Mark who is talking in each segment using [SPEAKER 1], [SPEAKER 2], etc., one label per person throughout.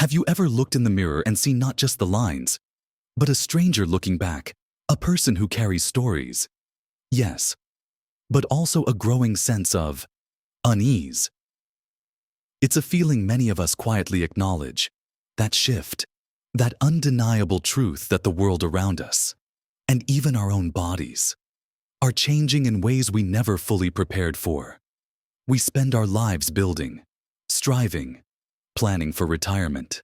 [SPEAKER 1] Have you ever looked in the mirror and seen not just the lines, but a stranger looking back, a person who carries stories? Yes, but also a growing sense of unease. It's a feeling many of us quietly acknowledge, that shift, that undeniable truth that the world around us, and even our own bodies, are changing in ways we never fully prepared for. We spend our lives building, striving, planning for retirement,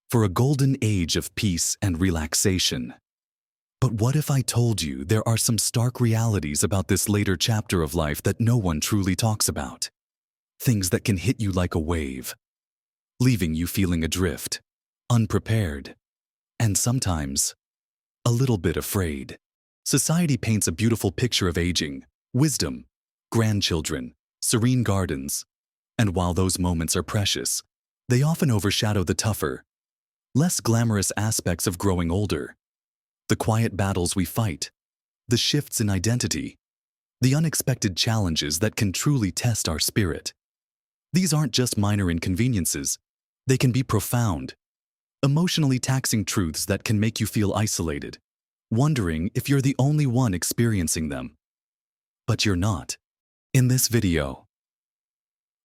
[SPEAKER 1] for a golden age of peace and relaxation. But what if I told you there are some stark realities about this later chapter of life that no one truly talks about? Things that can hit you like a wave, leaving you feeling adrift, unprepared, and sometimes a little bit afraid. Society paints a beautiful picture of aging, wisdom, grandchildren, serene gardens, and while those moments are precious, they often overshadow the tougher, less glamorous aspects of growing older. The quiet battles we fight, the shifts in identity, the unexpected challenges that can truly test our spirit. These aren't just minor inconveniences. They can be profound, emotionally taxing truths that can make you feel isolated, wondering if you're the only one experiencing them. But you're not. In this video,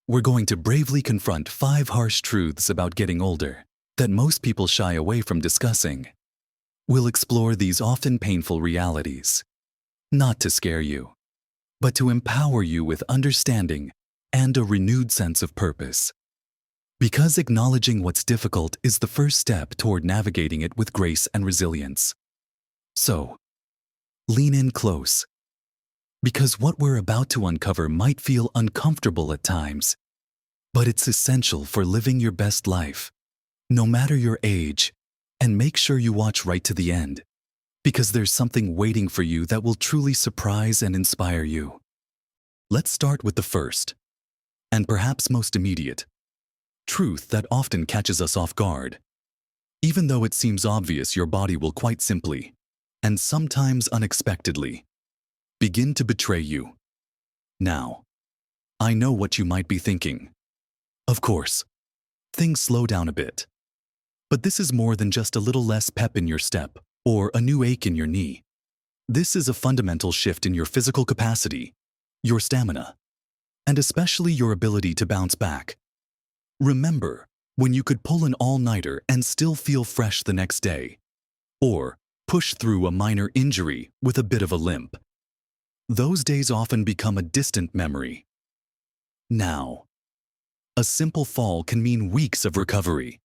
[SPEAKER 1] we're going to bravely confront 5 harsh truths about getting older that most people shy away from discussing. We'll explore these often painful realities, not to scare you, but to empower you with understanding and a renewed sense of purpose. Because acknowledging what's difficult is the first step toward navigating it with grace and resilience. So, lean in close, because what we're about to uncover might feel uncomfortable at times, but it's essential for living your best life, no matter your age, and make sure you watch right to the end, because there's something waiting for you that will truly surprise and inspire you. Let's start with the first, and perhaps most immediate, truth that often catches us off guard. Even though it seems obvious, your body will quite simply, and sometimes unexpectedly, begin to betray you. Now, I know what you might be thinking. Of course, things slow down a bit. But this is more than just a little less pep in your step or a new ache in your knee. This is a fundamental shift in your physical capacity, your stamina, and especially your ability to bounce back. Remember when you could pull an all-nighter and still feel fresh the next day, or push through a minor injury with a bit of a limp. Those days often become a distant memory. Now, a simple fall can mean weeks of recovery.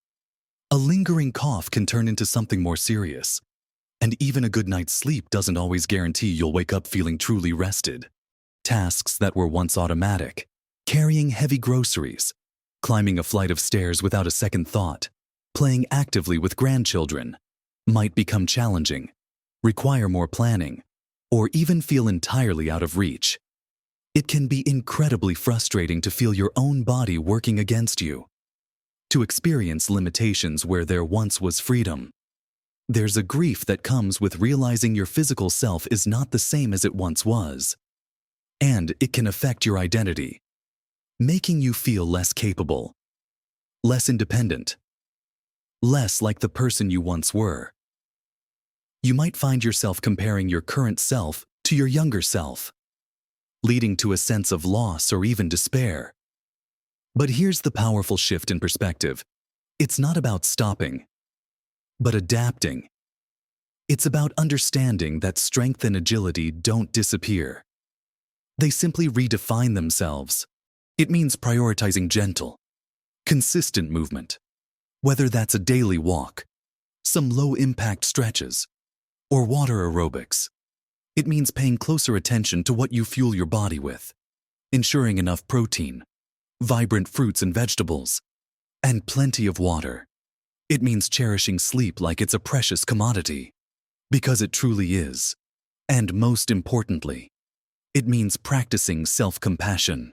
[SPEAKER 1] A lingering cough can turn into something more serious, and even a good night's sleep doesn't always guarantee you'll wake up feeling truly rested. Tasks that were once automatic, carrying heavy groceries, climbing a flight of stairs without a second thought, playing actively with grandchildren, might become challenging, require more planning, or even feel entirely out of reach. It can be incredibly frustrating to feel your own body working against you, to experience limitations where there once was freedom. There's a grief that comes with realizing your physical self is not the same as it once was. And it can affect your identity, making you feel less capable, less independent, less like the person you once were. You might find yourself comparing your current self to your younger self, leading to a sense of loss or even despair. But here's the powerful shift in perspective. It's not about stopping, but adapting. It's about understanding that strength and agility don't disappear. They simply redefine themselves. It means prioritizing gentle, consistent movement, whether that's a daily walk, some low-impact stretches, or water aerobics. It means paying closer attention to what you fuel your body with, ensuring enough protein, vibrant fruits and vegetables, and plenty of water. It means cherishing sleep like it's a precious commodity, because it truly is. And most importantly, it means practicing self-compassion.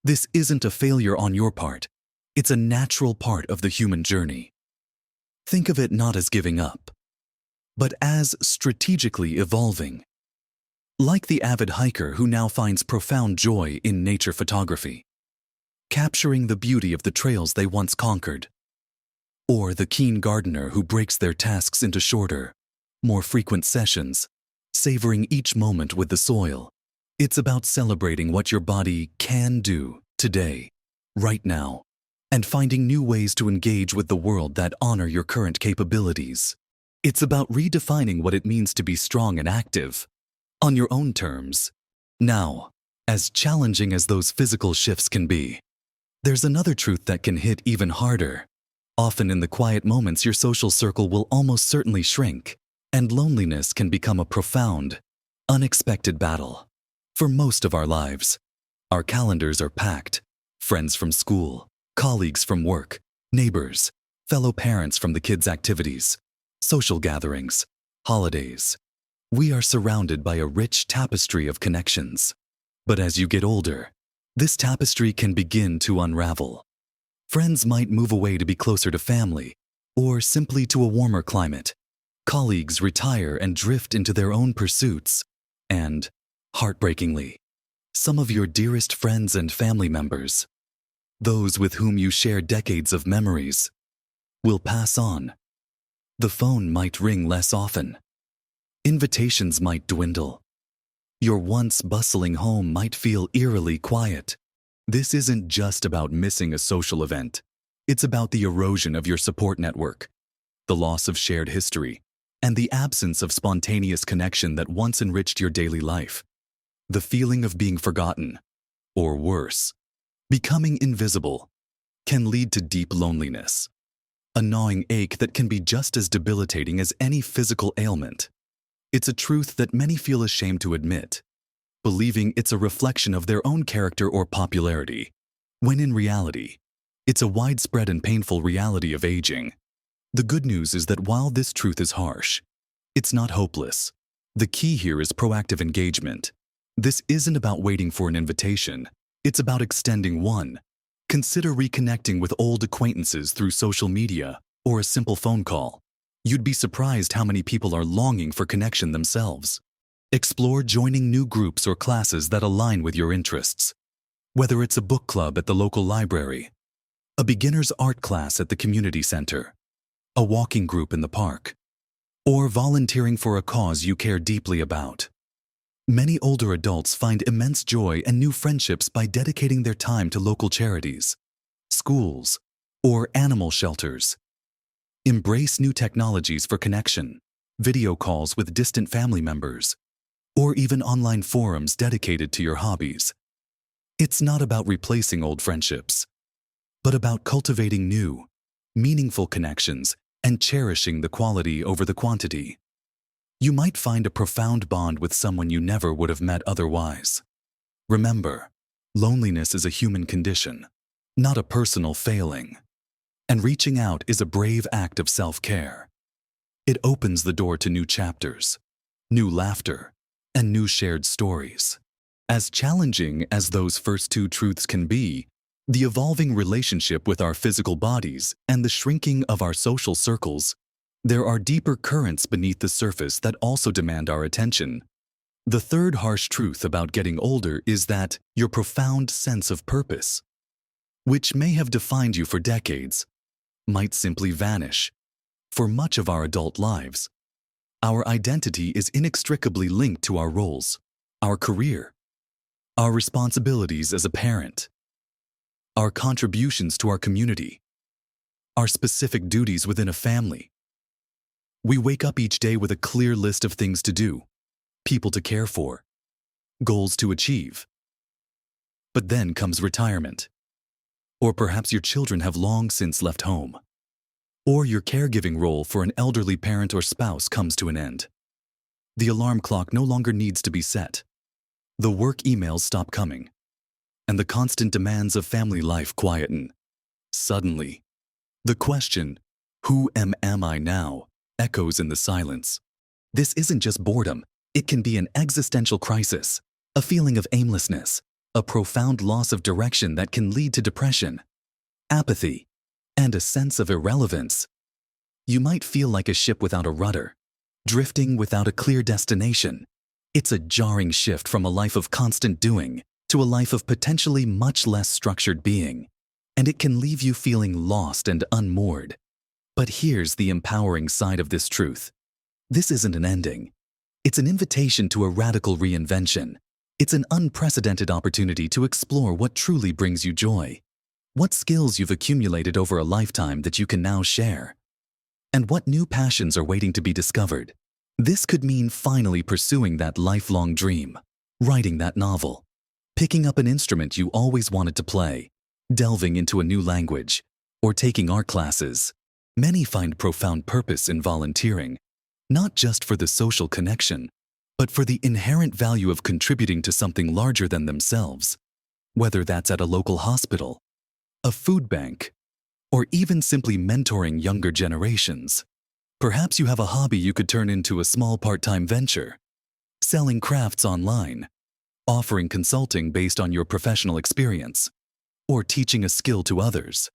[SPEAKER 1] This isn't a failure on your part. It's a natural part of the human journey. Think of it not as giving up, but as strategically evolving. Like the avid hiker who now finds profound joy in nature photography, capturing the beauty of the trails they once conquered. or the keen gardener who breaks their tasks into shorter, more frequent sessions, savoring each moment with the soil. It's about celebrating what your body can do today, right now, and finding new ways to engage with the world that honor your current capabilities. It's about redefining what it means to be strong and active, on your own terms. Now, as challenging as those physical shifts can be, there's another truth that can hit even harder. Often in the quiet moments, your social circle will almost certainly shrink, and loneliness can become a profound, unexpected battle. For most of our lives, our calendars are packed. Friends from school, colleagues from work, neighbors, fellow parents from the kids' activities, social gatherings, holidays. We are surrounded by a rich tapestry of connections. But as you get older, this tapestry can begin to unravel. Friends might move away to be closer to family, or simply to a warmer climate. Colleagues retire and drift into their own pursuits. And, heartbreakingly, some of your dearest friends and family members, those with whom you share decades of memories, will pass on. The phone might ring less often. Invitations might dwindle. Your once bustling home might feel eerily quiet. This isn't just about missing a social event. It's about the erosion of your support network, the loss of shared history, and the absence of spontaneous connection that once enriched your daily life. The feeling of being forgotten, or worse, becoming invisible, can lead to deep loneliness, a gnawing ache that can be just as debilitating as any physical ailment. It's a truth that many feel ashamed to admit, believing it's a reflection of their own character or popularity, when in reality, it's a widespread and painful reality of aging. The good news is that while this truth is harsh, it's not hopeless. The key here is proactive engagement. This isn't about waiting for an invitation. It's about extending one. Consider reconnecting with old acquaintances through social media or a simple phone call. You'd be surprised how many people are longing for connection themselves. Explore joining new groups or classes that align with your interests. Whether it's a book club at the local library, a beginner's art class at the community center, a walking group in the park, or volunteering for a cause you care deeply about. Many older adults find immense joy and new friendships by dedicating their time to local charities, schools, or animal shelters. Embrace new technologies for connection, video calls with distant family members, or even online forums dedicated to your hobbies. It's not about replacing old friendships, but about cultivating new, meaningful connections and cherishing the quality over the quantity. You might find a profound bond with someone you never would have met otherwise. Remember, loneliness is a human condition, not a personal failing. And reaching out is a brave act of self-care. It opens the door to new chapters, new laughter, and new shared stories. As challenging as those first two truths can be, the evolving relationship with our physical bodies and the shrinking of our social circles, there are deeper currents beneath the surface that also demand our attention. The third harsh truth about getting older is that your profound sense of purpose, which may have defined you for decades, might simply vanish. For much of our adult lives, our identity is inextricably linked to our roles, our career, our responsibilities as a parent, our contributions to our community, our specific duties within a family. We wake up each day with a clear list of things to do, people to care for, goals to achieve. But then comes retirement. Or perhaps your children have long since left home. Or your caregiving role for an elderly parent or spouse comes to an end. The alarm clock no longer needs to be set. The work emails stop coming. And the constant demands of family life quieten. Suddenly, the question, "Who am I now?" echoes in the silence. This isn't just boredom. It can be an existential crisis, a feeling of aimlessness, a profound loss of direction that can lead to depression, apathy, and a sense of irrelevance. You might feel like a ship without a rudder, drifting without a clear destination. It's a jarring shift from a life of constant doing to a life of potentially much less structured being, and it can leave you feeling lost and unmoored. But here's the empowering side of this truth. This isn't an ending. It's an invitation to a radical reinvention. It's an unprecedented opportunity to explore what truly brings you joy, what skills you've accumulated over a lifetime that you can now share, and what new passions are waiting to be discovered. This could mean finally pursuing that lifelong dream, writing that novel, picking up an instrument you always wanted to play, delving into a new language, or taking art classes. Many find profound purpose in volunteering, not just for the social connection, but for the inherent value of contributing to something larger than themselves, whether that's at a local hospital, a food bank, or even simply mentoring younger generations. Perhaps you have a hobby you could turn into a small part-time venture, selling crafts online, offering consulting based on your professional experience, or teaching a skill to others.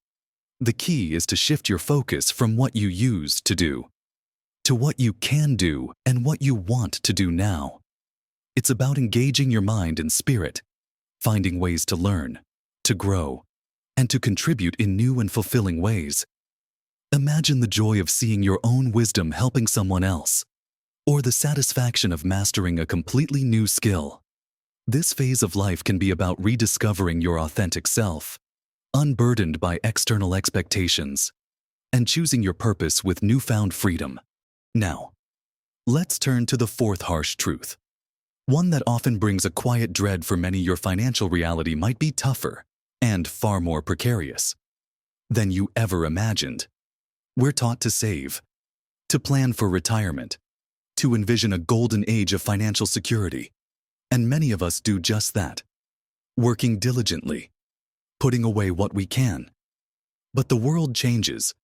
[SPEAKER 1] The key is to shift your focus from what you used to do to what you can do and what you want to do now. It's about engaging your mind and spirit, finding ways to learn, to grow, and to contribute in new and fulfilling ways. Imagine the joy of seeing your own wisdom helping someone else, or the satisfaction of mastering a completely new skill. This phase of life can be about rediscovering your authentic self, unburdened by external expectations, and choosing your purpose with newfound freedom. Now, let's turn to the fourth harsh truth, one that often brings a quiet dread for many. Your financial reality might be tougher and far more precarious than you ever imagined. We're taught to save, to plan for retirement, to envision a golden age of financial security, and many of us do just that, working diligently, putting away what we can. But the world changes.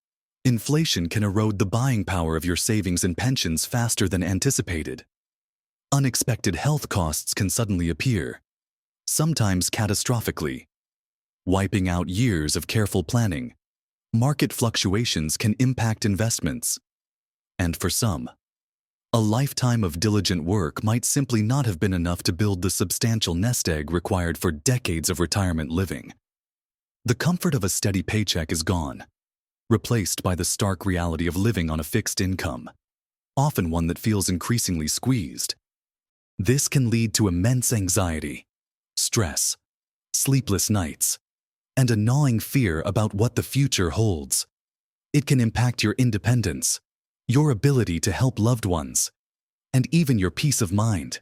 [SPEAKER 1] Inflation can erode the buying power of your savings and pensions faster than anticipated. Unexpected health costs can suddenly appear, sometimes catastrophically, wiping out years of careful planning. Market fluctuations can impact investments, and for some, a lifetime of diligent work might simply not have been enough to build the substantial nest egg required for decades of retirement living. The comfort of a steady paycheck is gone, replaced by the stark reality of living on a fixed income, often one that feels increasingly squeezed. This can lead to immense anxiety, stress, sleepless nights, and a gnawing fear about what the future holds. It can impact your independence, your ability to help loved ones, and even your peace of mind.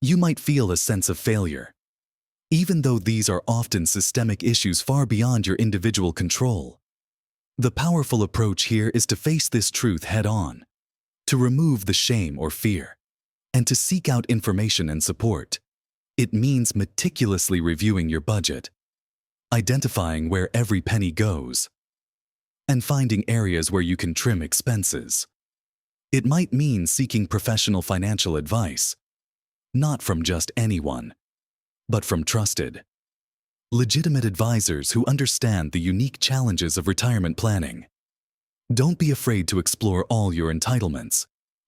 [SPEAKER 1] You might feel a sense of failure, even though these are often systemic issues far beyond your individual control. The powerful approach here is to face this truth head-on, to remove the shame or fear, and to seek out information and support. It means meticulously reviewing your budget, identifying where every penny goes, and finding areas where you can trim expenses. It might mean seeking professional financial advice, not from just anyone, but from trusted, legitimate advisors who understand the unique challenges of retirement planning. Don't be afraid to explore all your entitlements,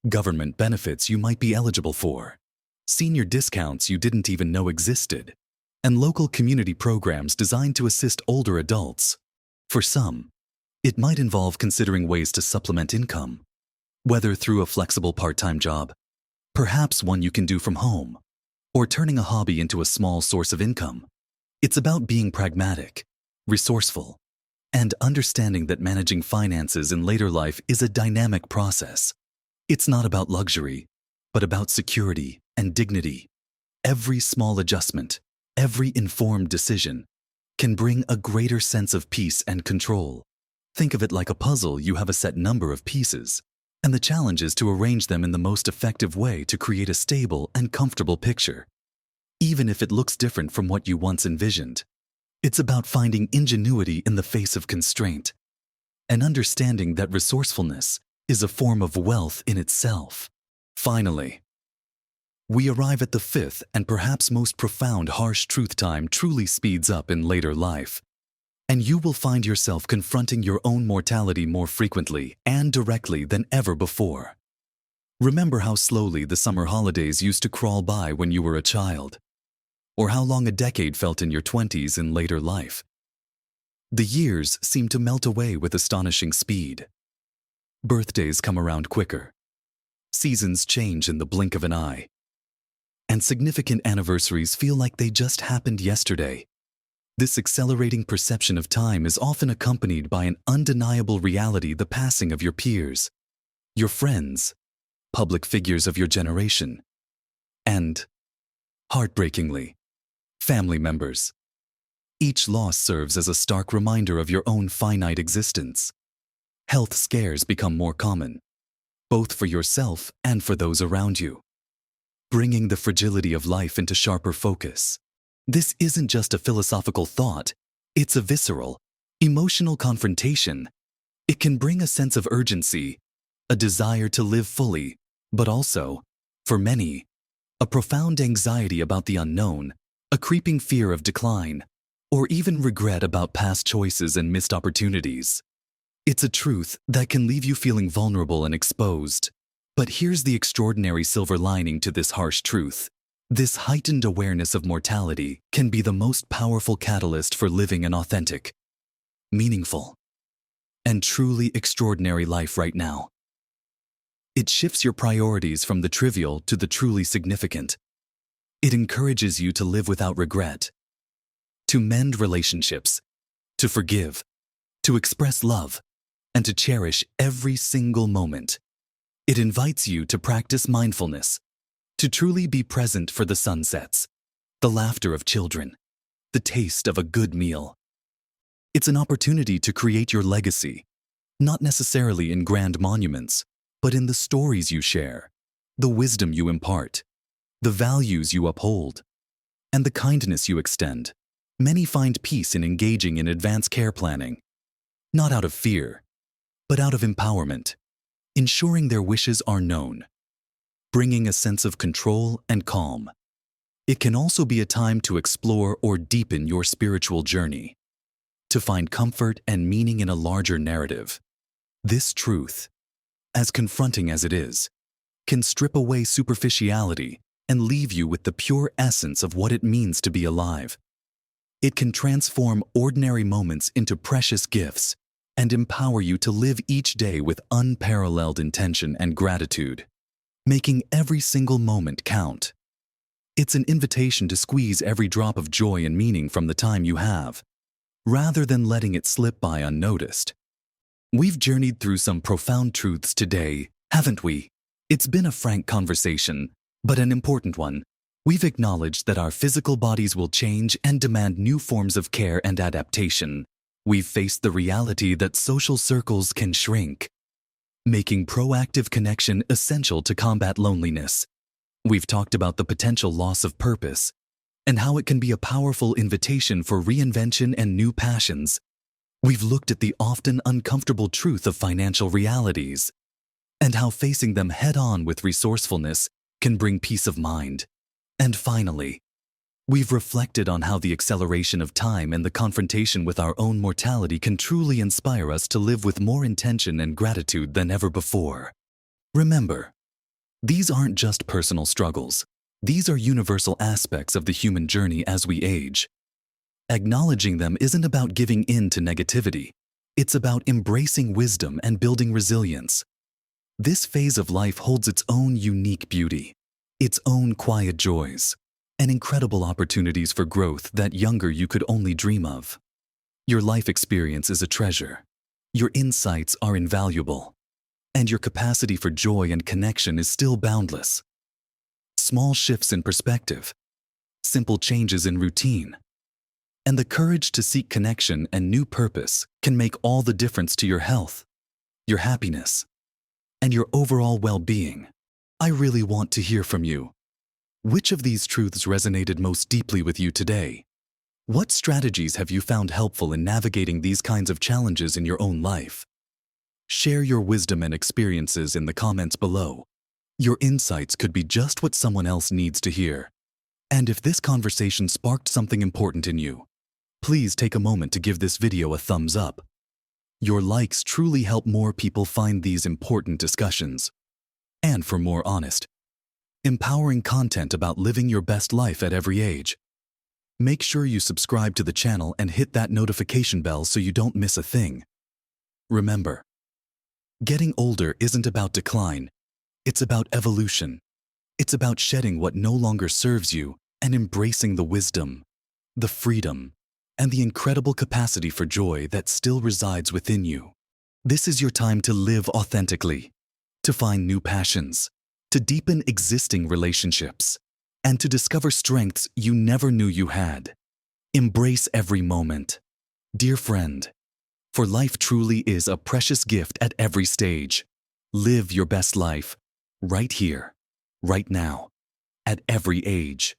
[SPEAKER 1] government benefits you might be eligible for, senior discounts you didn't even know existed, and local community programs designed to assist older adults. For some, it might involve considering ways to supplement income, whether through a flexible part-time job, perhaps one you can do from home, or turning a hobby into a small source of income. It's about being pragmatic, resourceful, and understanding that managing finances in later life is a dynamic process. It's not about luxury, but about security and dignity. Every small adjustment, every informed decision, can bring a greater sense of peace and control. Think of it like a puzzle. You have a set number of pieces, and the challenge is to arrange them in the most effective way to create a stable and comfortable picture. Even if it looks different from what you once envisioned, it's about finding ingenuity in the face of constraint, and understanding that resourcefulness is a form of wealth in itself. Finally, we arrive at the fifth and perhaps most profound harsh truth. Time truly speeds up in later life, and you will find yourself confronting your own mortality more frequently and directly than ever before. Remember how slowly the summer holidays used to crawl by when you were a child, or how long a decade felt in your 20s in later life. The years seem to melt away with astonishing speed. Birthdays come around quicker. Seasons change in the blink of an eye. And significant anniversaries feel like they just happened yesterday. This accelerating perception of time is often accompanied by an undeniable reality: the passing of your peers, your friends, public figures of your generation, and, heartbreakingly, family members. Each loss serves as a stark reminder of your own finite existence. Health scares become more common, both for yourself and for those around you, bringing the fragility of life into sharper focus. This isn't just a philosophical thought, it's a visceral, emotional confrontation. It can bring a sense of urgency, a desire to live fully, but also, for many, a profound anxiety about the unknown, a creeping fear of decline, or even regret about past choices and missed opportunities. It's a truth that can leave you feeling vulnerable and exposed. But here's the extraordinary silver lining to this harsh truth. This heightened awareness of mortality can be the most powerful catalyst for living an authentic, meaningful, and truly extraordinary life right now. It shifts your priorities from the trivial to the truly significant. It encourages you to live without regret, to mend relationships, to forgive, to express love, and to cherish every single moment. It invites you to practice mindfulness, to truly be present for the sunsets, the laughter of children, the taste of a good meal. It's an opportunity to create your legacy, not necessarily in grand monuments, but in the stories you share, the wisdom you impart, the values you uphold, and the kindness you extend. Many find peace in engaging in advanced care planning, not out of fear, but out of empowerment, ensuring their wishes are known, bringing a sense of control and calm. It can also be a time to explore or deepen your spiritual journey, to find comfort and meaning in a larger narrative. This truth, as confronting as it is, can strip away superficiality and leave you with the pure essence of what it means to be alive. It can transform ordinary moments into precious gifts and empower you to live each day with unparalleled intention and gratitude, making every single moment count. It's an invitation to squeeze every drop of joy and meaning from the time you have, rather than letting it slip by unnoticed. We've journeyed through some profound truths today, haven't we? It's been a frank conversation, but an important one. We've acknowledged that our physical bodies will change and demand new forms of care and adaptation. We've faced the reality that social circles can shrink, making proactive connection essential to combat loneliness. We've talked about the potential loss of purpose and how it can be a powerful invitation for reinvention and new passions. We've looked at the often uncomfortable truth of financial realities and how facing them head-on with resourcefulness can bring peace of mind. And finally, we've reflected on how the acceleration of time and the confrontation with our own mortality can truly inspire us to live with more intention and gratitude than ever before. Remember, these aren't just personal struggles. These are universal aspects of the human journey as we age. Acknowledging them isn't about giving in to negativity. It's about embracing wisdom and building resilience. This phase of life holds its own unique beauty, its own quiet joys, and incredible opportunities for growth that younger you could only dream of. Your life experience is a treasure. Your insights are invaluable. And your capacity for joy and connection is still boundless. Small shifts in perspective, simple changes in routine, and the courage to seek connection and new purpose can make all the difference to your health, your happiness, and your overall well-being. I really want to hear from you. Which of these truths resonated most deeply with you today? What strategies have you found helpful in navigating these kinds of challenges in your own life? Share your wisdom and experiences in the comments below. Your insights could be just what someone else needs to hear. And if this conversation sparked something important in you, please take a moment to give this video a thumbs up. Your likes truly help more people find these important discussions. And for more honest, empowering content about living your best life at every age, Make sure you subscribe to the channel and hit that notification bell so you don't miss a thing. Remember, getting older isn't about decline. It's about evolution. It's about shedding what no longer serves you and embracing the wisdom, the freedom, and the incredible capacity for joy that still resides within you. This is your time to live authentically, to find new passions, to deepen existing relationships, and to discover strengths you never knew you had. Embrace every moment. Dear friend, for life truly is a precious gift at every stage. Live your best life, right here, right now, at every age.